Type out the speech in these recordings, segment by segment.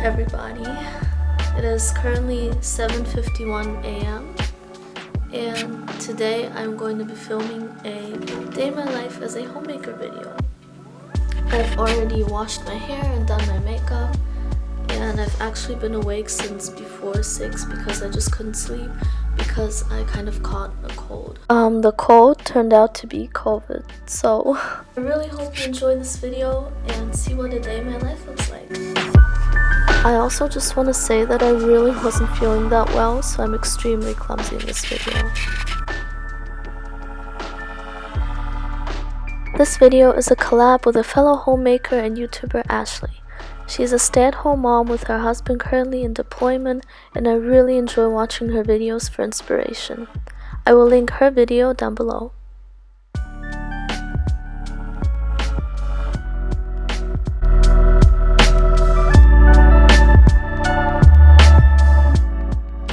everybody. It is currently 7:51 a.m. and today I'm going to be filming a day in my life as a homemaker video. I've already washed my hair and done my makeup, and I've actually been awake since before 6 because I just couldn't sleep because I kind of caught a cold. The cold turned out to be COVID, so I really hope you enjoy this video and see what a day in my life looks like. I also just want to say that I really wasn't feeling that well, so I'm extremely clumsy in this video. This video is a collab with a fellow homemaker and YouTuber, Ashley. She's a stay-at-home mom with her husband currently in deployment, and I really enjoy watching her videos for inspiration. I will link her video down below.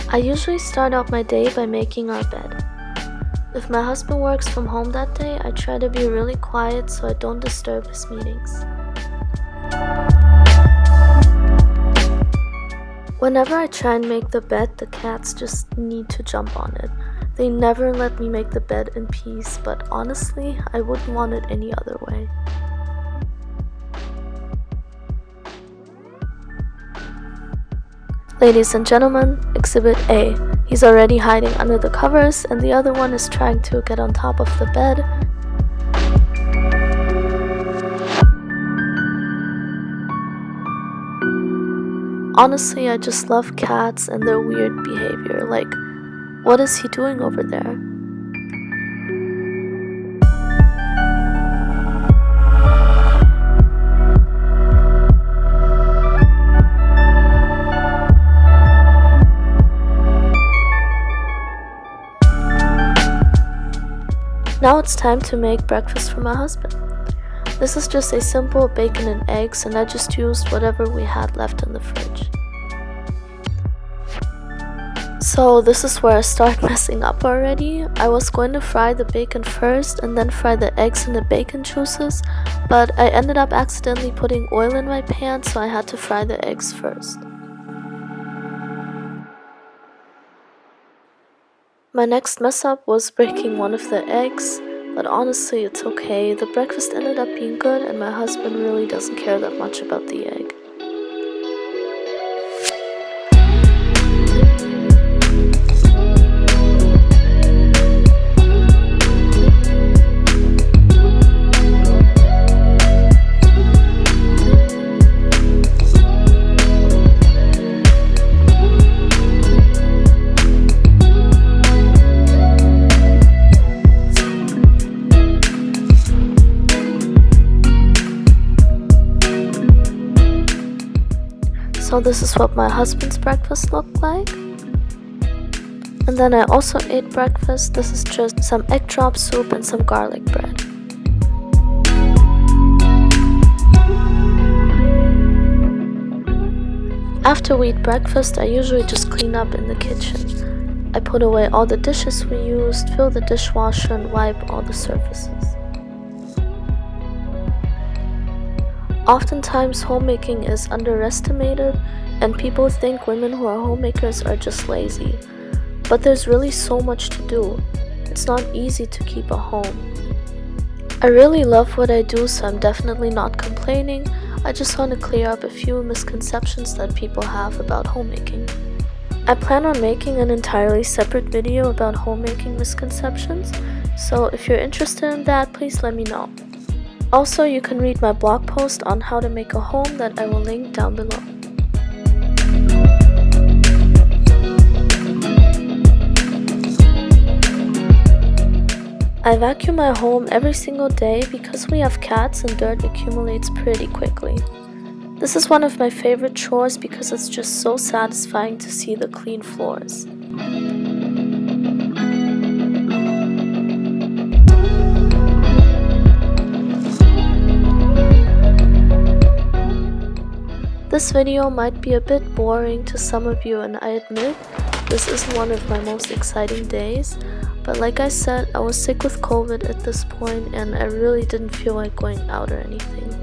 I usually start out my day by making our bed. If my husband works from home that day, I try to be really quiet so I don't disturb his meetings. Whenever I try and make the bed, the cats just need to jump on it. They never let me make the bed in peace, but honestly, I wouldn't want it any other way. Ladies and gentlemen, Exhibit A. He's already hiding under the covers, and the other one is trying to get on top of the bed. Honestly, I just love cats and their weird behavior. Like, what is he doing over there? Now it's time to make breakfast for my husband. This is just a simple bacon and eggs, and I just used whatever we had left in the fridge. So this is where I start messing up already. I was going to fry the bacon first and then fry the eggs in the bacon juices, but I ended up accidentally putting oil in my pan, so I had to fry the eggs first. My next mess up was breaking one of the eggs, but honestly it's okay. The breakfast ended up being good and my husband really doesn't care that much about the egg. So this is what my husband's breakfast looked like. And then I also ate breakfast. This is just some egg drop soup and some garlic bread. After we eat breakfast, I usually just clean up in the kitchen. I put away all the dishes we used, fill the dishwasher, and wipe all the surfaces. Oftentimes, homemaking is underestimated, and people think women who are homemakers are just lazy. But there's really so much to do. It's not easy to keep a home. I really love what I do, so I'm definitely not complaining. I just want to clear up a few misconceptions that people have about homemaking. I plan on making an entirely separate video about homemaking misconceptions, so if you're interested in that, please let me know. Also, you can read my blog post on how to make a home that I will link down below. I vacuum my home every single day because we have cats and dirt accumulates pretty quickly. This is one of my favorite chores because it's just so satisfying to see the clean floors. This video might be a bit boring to some of you, and I admit this isn't one of my most exciting days, but like I said, I was sick with COVID at this point and I really didn't feel like going out or anything.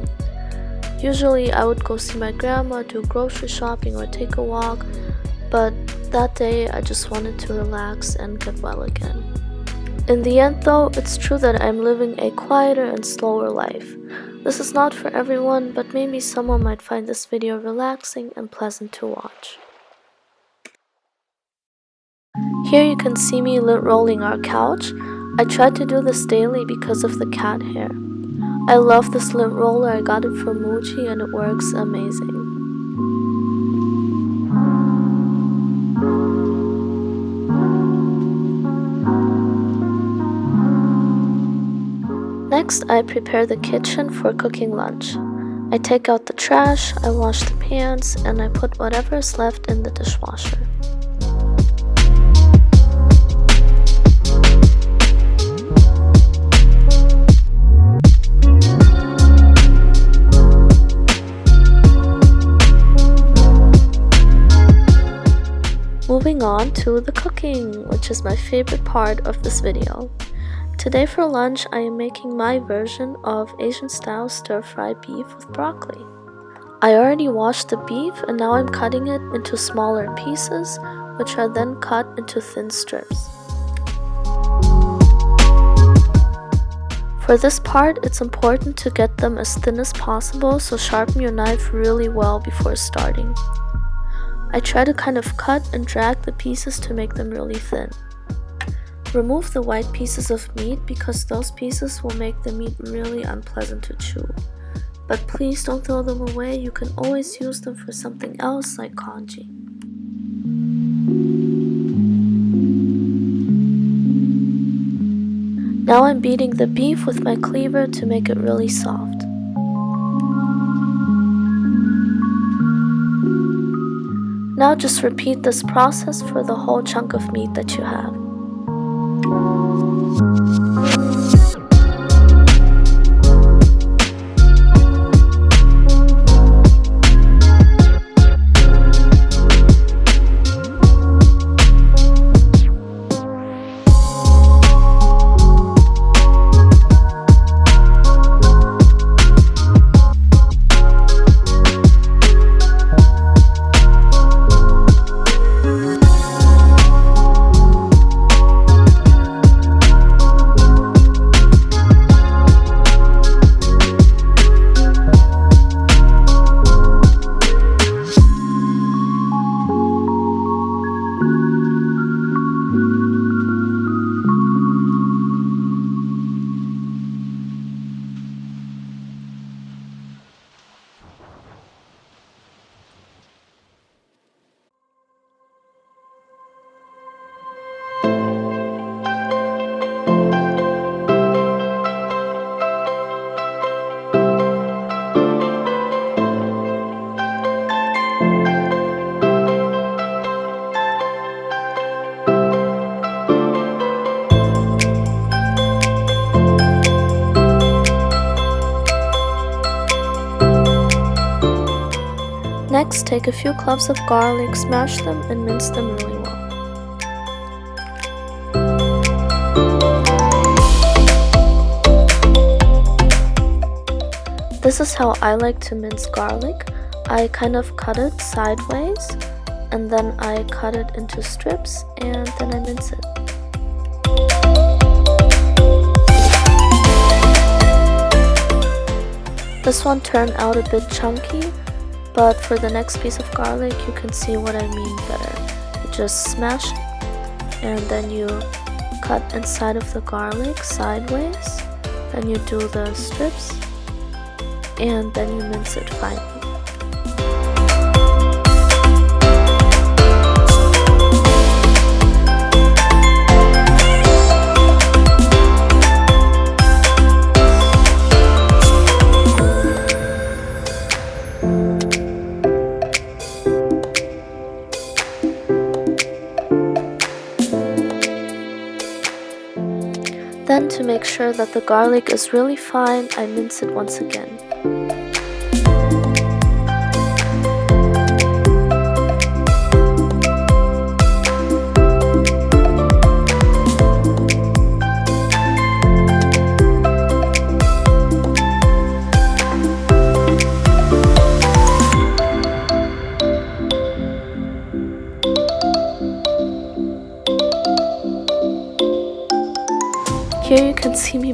Usually I would go see my grandma, do grocery shopping, or take a walk, but that day I just wanted to relax and get well again. In the end though, it's true that I'm living a quieter and slower life. This is not for everyone, but maybe someone might find this video relaxing and pleasant to watch. Here you can see me lint rolling our couch. I tried to do this daily because of the cat hair. I love this lint roller, I got it from Muji and it works amazing. Next, I prepare the kitchen for cooking lunch. I take out the trash, I wash the pans, and I put whatever is left in the dishwasher. Moving on to the cooking, which is my favorite part of this video. Today for lunch, I am making my version of Asian-style stir-fried beef with broccoli. I already washed the beef and now I'm cutting it into smaller pieces, which are then cut into thin strips. For this part, it's important to get them as thin as possible, so sharpen your knife really well before starting. I try to kind of cut and drag the pieces to make them really thin. Remove the white pieces of meat because those pieces will make the meat really unpleasant to chew. But please don't throw them away, you can always use them for something else like congee. Now I'm beating the beef with my cleaver to make it really soft. Now just repeat this process for the whole chunk of meat that you have. Next, take a few cloves of garlic, smash them, and mince them really well. This is how I like to mince garlic. I kind of cut it sideways, and then I cut it into strips, and then I mince it. This one turned out a bit chunky, but for the next piece of garlic, you can see what I mean better. You just smash it, and then you cut inside of the garlic sideways, then you do the strips, and then you mince it finely. Then, to make sure that the garlic is really fine, I mince it once again.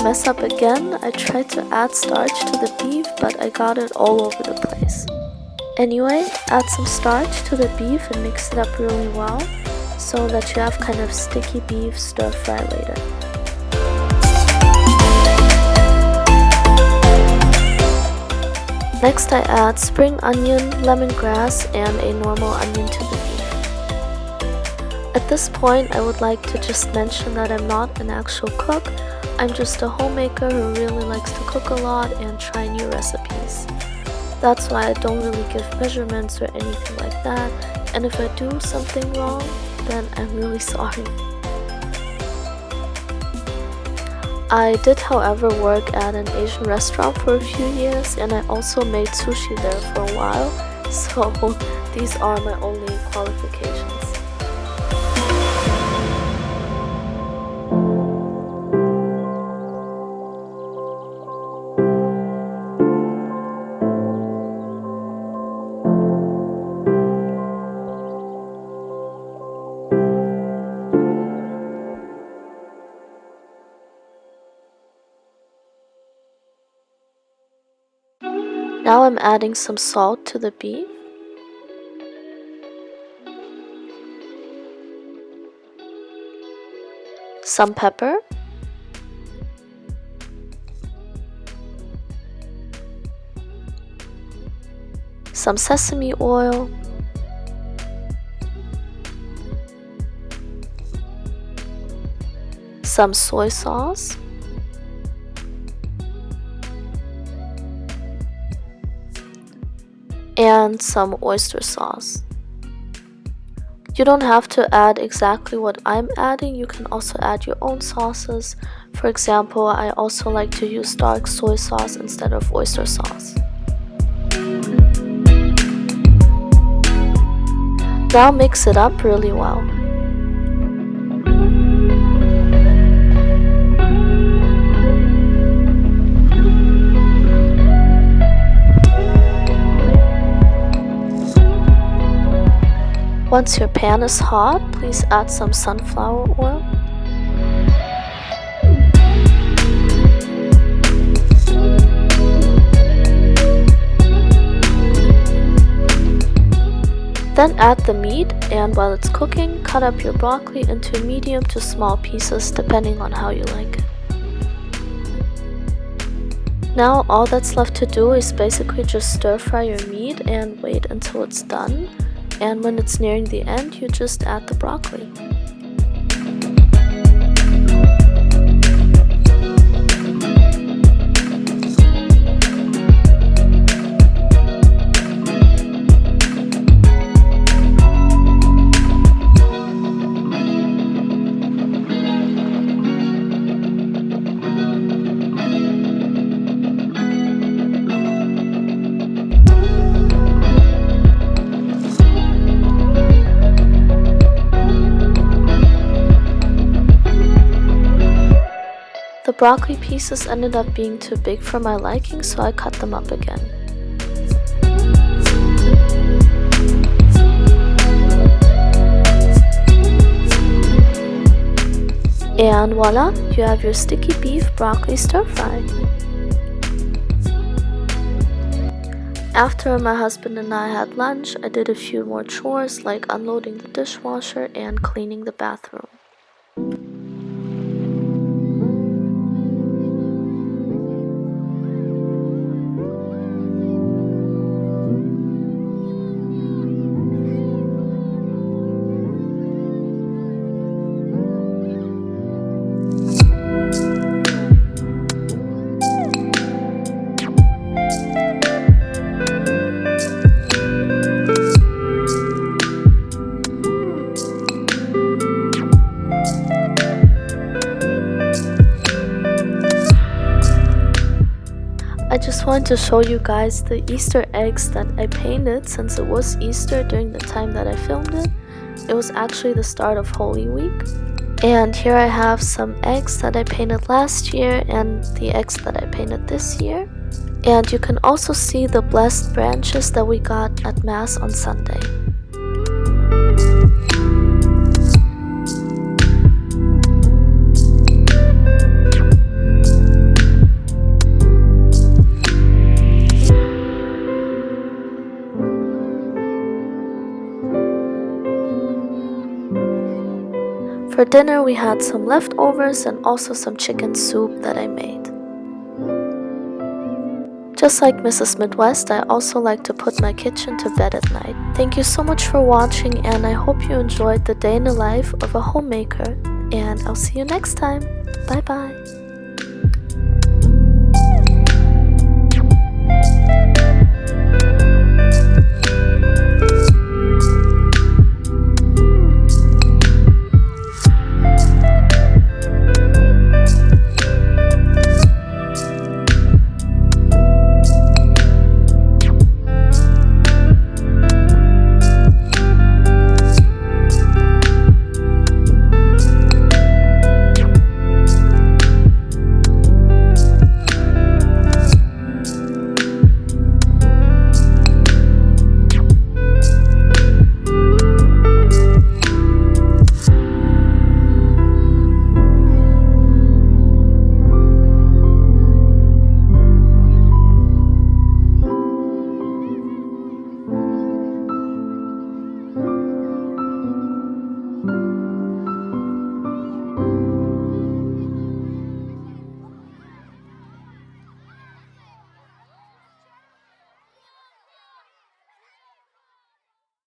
mess up again. I tried to add starch to the beef, but I got it all over the place. Anyway, add some starch to the beef and mix it up really well so that you have kind of sticky beef stir fry later. Next I add spring onion, lemongrass, and a normal onion to the beef. At this point I would like to just mention that I'm not an actual cook. I'm just a homemaker who really likes to cook a lot and try new recipes. That's why I don't really give measurements or anything like that, and if I do something wrong, then I'm really sorry. I did, however, work at an Asian restaurant for a few years, and I also made sushi there for a while, so these are my only qualifications. Now I'm adding some salt to the beef. Some pepper. Some sesame oil. Some soy sauce. And some oyster sauce. You don't have to add exactly what I'm adding, you can also add your own sauces. For example, I also like to use dark soy sauce instead of oyster sauce. Now mix it up really well. Once your pan is hot, please add some sunflower oil. Then add the meat, and while it's cooking, cut up your broccoli into medium to small pieces depending on how you like it. Now all that's left to do is basically just stir fry your meat and wait until it's done. And when it's nearing the end, you just add the broccoli. The broccoli pieces ended up being too big for my liking, so I cut them up again. And voila, you have your sticky beef broccoli stir fry. After my husband and I had lunch, I did a few more chores like unloading the dishwasher and cleaning the bathroom. I just wanted to show you guys the Easter eggs that I painted since it was Easter during the time that I filmed it. It was actually the start of Holy Week. And here I have some eggs that I painted last year and the eggs that I painted this year. And you can also see the blessed branches that we got at Mass on Sunday. For dinner we had some leftovers and also some chicken soup that I made. Just like Mrs. Midwest, I also like to put my kitchen to bed at night. Thank you so much for watching, and I hope you enjoyed the day in the life of a homemaker. And I'll see you next time. Bye bye.